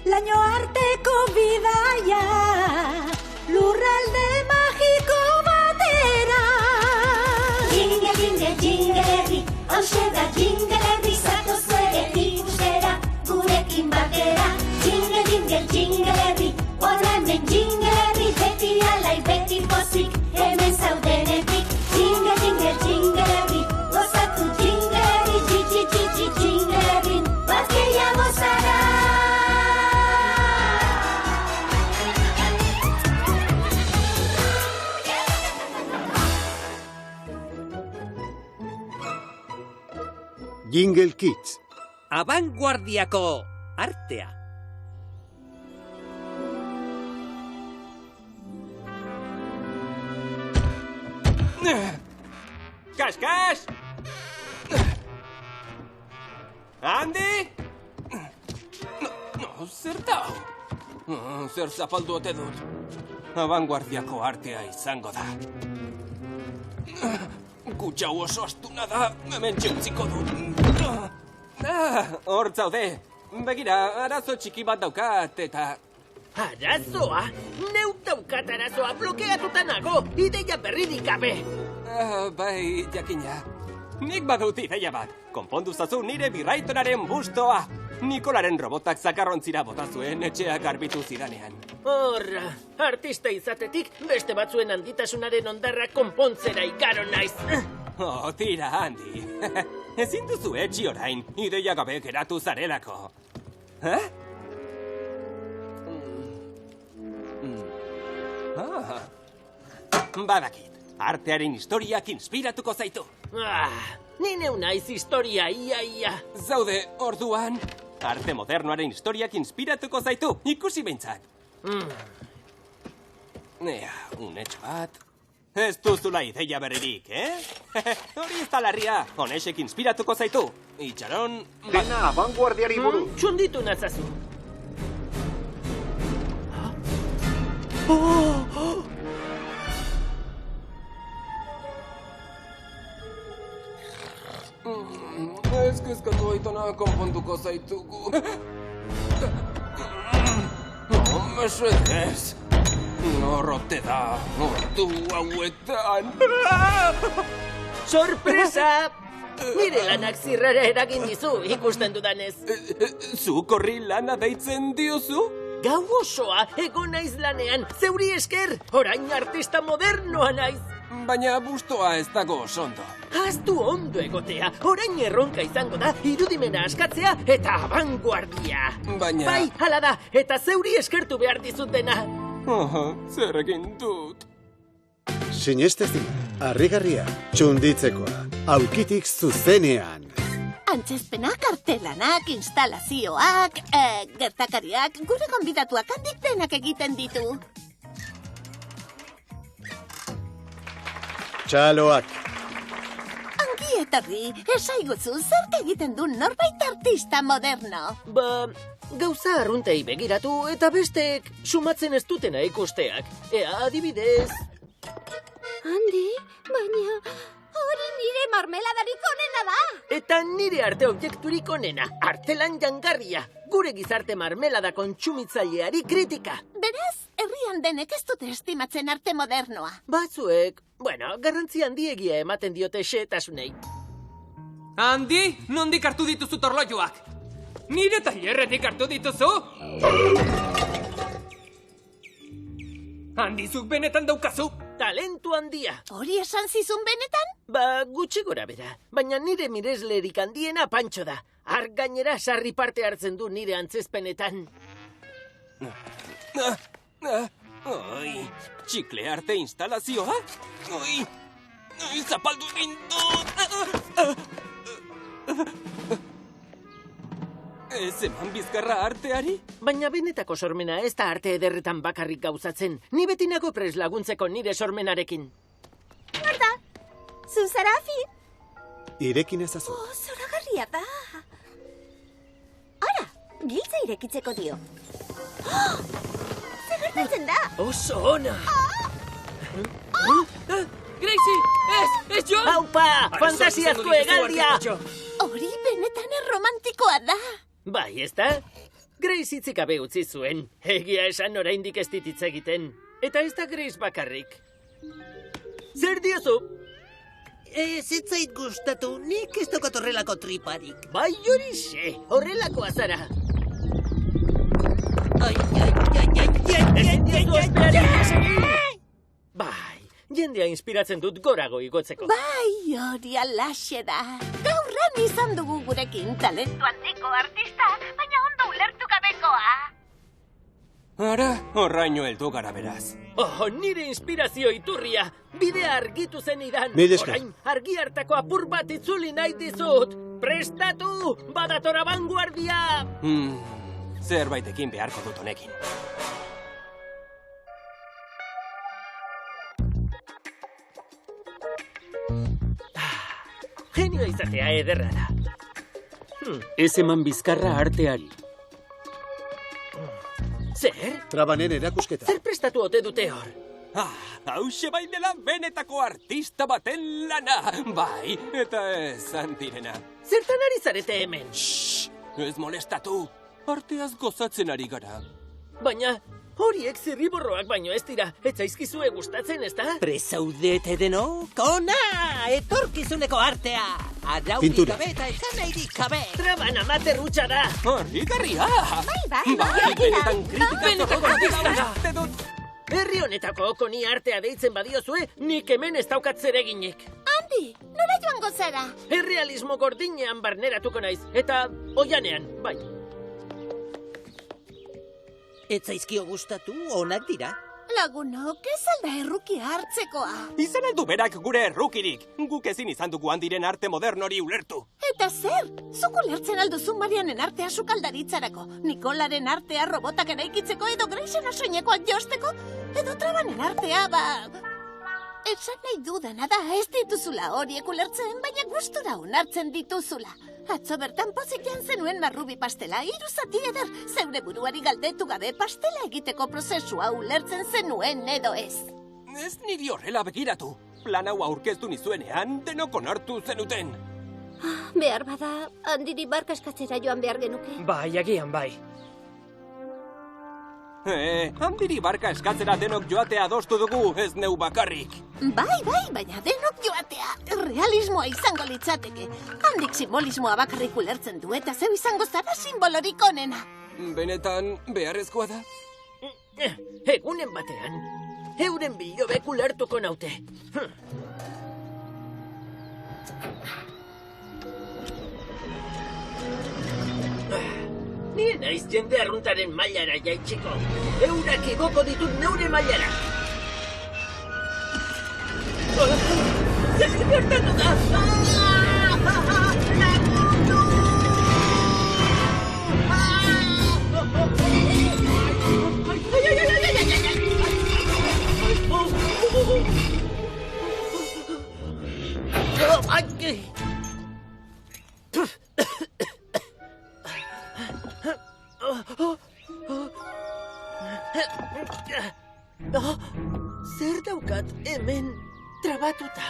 laino arteko bidaia, lurralde magiko batera. Jingle, jingle, jingle herri, hauxe da jingle herri, zatoz ere ikustera, gurekin batera. Jingle, jingle, jingle herri, hona hemen jingle herri, beti alai, beti pozik, hemen zaudenetik. Jingle, jingle, jingle herri, gozatu jingle herri, jingle herri, bat gehiago zara. Jingle Kids. Abanguardiako artea. Kas, kas! Andi? No, zer da? Zer zapaldu ote dut? Abanguardiako artea izango da. Kutxau oso astuna da, hemen txutziko dut. Hor zaude. Begira, arazo txiki bat daukat, eta... Arazoa? Neu daukat arazoa, blokeatuta nago, ideia berririk gabe. Bai, jakina. Nik badut ideia bat. Konpondu zazu nire birraitonaren bustoa. Nikolaren robotak zakarrontzira bota zuen etxeak garbitu zidanean. Horra, artista izatetik beste batzuen handitasunaren ondarra konpontzera ikaro naiz. Oh, tira, Andi. Ezin duzu etxi orain, ideia gabe geratu zarelako. Badakit, artearen historiak inspiratuko zaitu. Ni neu naiz historia, ia. Zaude, orduan, arte modernoaren historiak inspiratuko zaitu, ikusi behintzat. Unetxo bat. Ez duzula ideia berririk, Hori ez talarria, honexek inspiratuko zaitu. Itxaron... Dena abanguardiari buru. Txunditu nazazu. Ez kezkatu aitona konponduko zaitugu. Mesedez. Norrote da, ordu hauetan. Sorpresa! Nire lanak zirrara eragin dizu, ikusten dudanez. Zuk horri lana deitzen diozu? Gau osoa, egon naiz lanean, zeuri esker, orain artista modernoa naiz. Baina bustoa ez dago osondo. Haztu ondo egotea, orain erronka izango da, irudimena askatzea eta abanguardia. Baina... Bai, hala da, eta zeuri eskertu behar dizutena. Zer egin dut. Sinestezin, harrigarria, txunditzekoa, aulkitik zuzenean. Antzezpenak, artelanak, instalazioak, gertakariak, gure gonbidatuak handik denak egiten ditu. Txaloak. Ongi etorri, esaiguzu zerk egiten du norbait artista moderno. Gauza arruntei begiratu eta bestek sumatzen ez dutena ikusteak. Ea, adibidez... Andi, baina hori nire marmeladarik onena da. Eta nire arte objekturik onena, artelan jangarria. Gure gizarte marmelada kontsumitzaileari kritika. Beraz, herrian denek ez dute estimatzen arte modernoa. Batzuek, garrantzi handiegia ematen diote xehetasunei. Andi, nondik hartu dituzu torloioak? Nire tailerretik hartu dituzu? Andi, zuk benetan daukazu? Talentu handia. Hori esan zizun benetan? Gutxi gora bera. Baina nire mireslerik handiena Pantxo da. Har gainera sarri parte hartzen du nire antzezpenetan. Oi, txikle arte instalazioa? Oi, zapaldu egin dut! Ez eman bizkarra arteari? Baina benetako sormena ez da arte ederretan bakarrik gauzatzen. Ni beti nago prest laguntzeko nire sormenarekin. Norda, zu zara fin? Irekin ezazu. Zoragarria da. Ara, giltza irekitzeko dio. Zer gertatzen da? Oso ona! Gracie, ez jo! Aupa, fantasiazko hegaldia! Hori benetan erromantikoa da. Bai, ez da? Grace hitzik gabe utzi zuen. Egia esan oraindik ez dit hitz egiten. Eta ez da Grace bakarrik. Zer diozu? Zitzait gustatu, nik ez daukat horrelako triparik. Bai horixe, horrelakoa zara. Ezin diozu ospeari ihes egin! Bai, jendea inspiratzen dut gorago igotzeko. Bai, hori alaxe da. Gaurran izan dugu gurekin talentu handiko artista, baina ondo ulertu gabekoa. Ara, horraino heldu gara beraz. Oh, nire inspirazio iturria, bidea argitu zenidan. Mil esker. Orain, argi hartako apur bat itzuli nahi dizut. Prestatu, badatora vanguardia! Zerbaitekin beharko dut honekin. Genio izatea ederra da. Ez eman bizkarra arteari. Zer? Trabanen erakusketa. Zer prestatu ote dute hor? Hauxe bai dela benetako artista baten lana. Bai, eta ez antirena. Zertan ari zarete hemen? Ez molestatu. Arteaz gozatzen ari gara. Baina, horiek zirriborroak baino ez dira. Ez zaizkizue gustatzen, ezta? Presaudete denok, ona! Etorkizuneko artea! Araurik Pintura. gabe eta esan nahirik gabe! Traban amater hutsa da! Harrigarria! Bai, Benetan kritika Benetako zorrotza artista da. uste dut. Herri honetako okoni artea deitzen badiozue, nik hemen ez daukat zereginik. Andi, nola joango zara? Errealismo gordinean barneratuko naiz, eta oianean, bai. Ez zaizkio gustatu, onak dira. Lagunok, ez alda errukia hartzekoa. Izan aldu berak gure errukirik. Guk ezin izan dugu handiren arte modernori ulertu. Eta zer? Zuk ulertzen alduzu Marianen artea sukaldaritzarako, Nikolaren artea robotak eraikitzeko edo Gracen soinekoak josteko, edo Trabanen artea, esan nahi dudana da, ez dituzula horiek ulertzen, baina gustura onartzen dituzula. Atzo bertan pozik jan zenuen marrubi pastela, 3 zati eder, zeure buruari galdetu gabe pastela egiteko prozesua ulertzen zenuen edo ez. Ez niri horrela begiratu. Plan hau aurkeztu nizuenean, denok onartu zenuten. Behar bada, handiri barka eskatzera joan behar genuke. Bai, agian bai. Handiri barka eskatzera denok joatea adostu dugu, ez neu bakarrik. Bai, baina denok joatea, realismoa izango litzateke. Handik simbolismoa bakarrik ulertzen du eta zeu izango zara simbolorik onena. Benetan beharrezkoa da? Egunen batean, euren bilobek ulertuko naute. Nire naiz jende arruntaren mailara jaitsiko. Eurak igoko ditut neure mailara. Zer gertatu da? Lagundu! Zer daukat hemen trabatuta?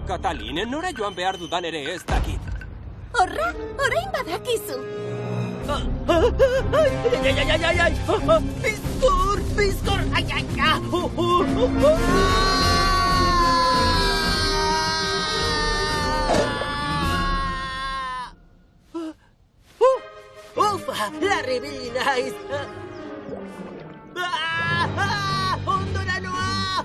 Katalin, nora joan behar dudan ere ez dakit. Horra, orain badakizu. Bizkor, bizkor! Ufa, larri bili naiz! Ondora noa!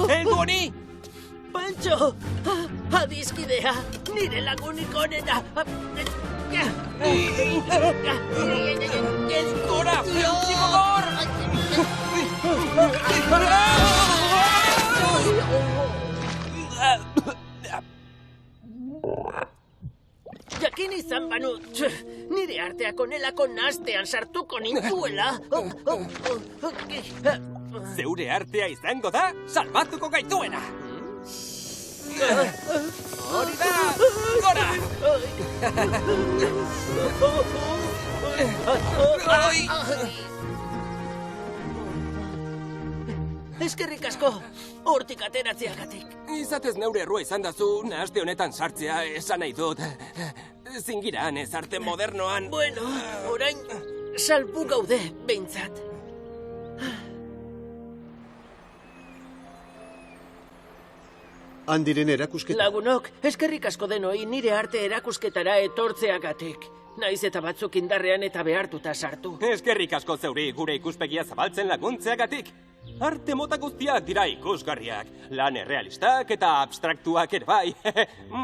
Heldu honi! Pantxo! Adiskidea! Nire lagunik onena! Gora! Eutxiko gor! Jakin izan banu, nire arteak onelako nastean sartuko nintuela. Zeure artea izango da, salbatuko gaituena! Hori da! Gora! eskerrik asko, hortik ateratzeagatik. Izatez neure errua izan dazu, nahaste honetan sartzea esan nahi dut. Zingiran ez arte modernoan. Bueno, orain, salbu gaude, behintzat. Handiren erakusketa. Lagunok, eskerrik asko denoi nire arte erakusketara etortzeagatik. Naiz eta batzuk indarrean eta behartuta sartu. Eskerrik asko zeuri gure ikuspegia zabaltzen laguntzeagatik. Arte mota guztiak dira ikusgarriak. Lan errealistak eta abstraktuak ere bai.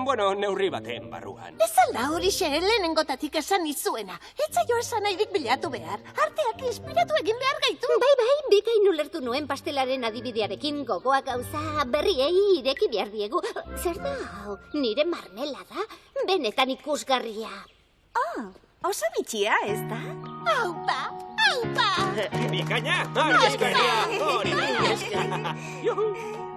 Bueno, neurri baten barruan. Ez alda hori lehenengotatik esan izuena. Etzaio esan nahirik bilatu behar. Arteak inspiratu egin behar gaitu. Bai, bikain ulertu nuen pastelaren adibidearekin gogoa gauza berriei ireki behar diegu. Zer da hau? Nire marmelada? Benetan ikusgarria. Oso bitxia, ez da? Aupa, aupa! Bikaina! Argazkarria! Hori! Juhu!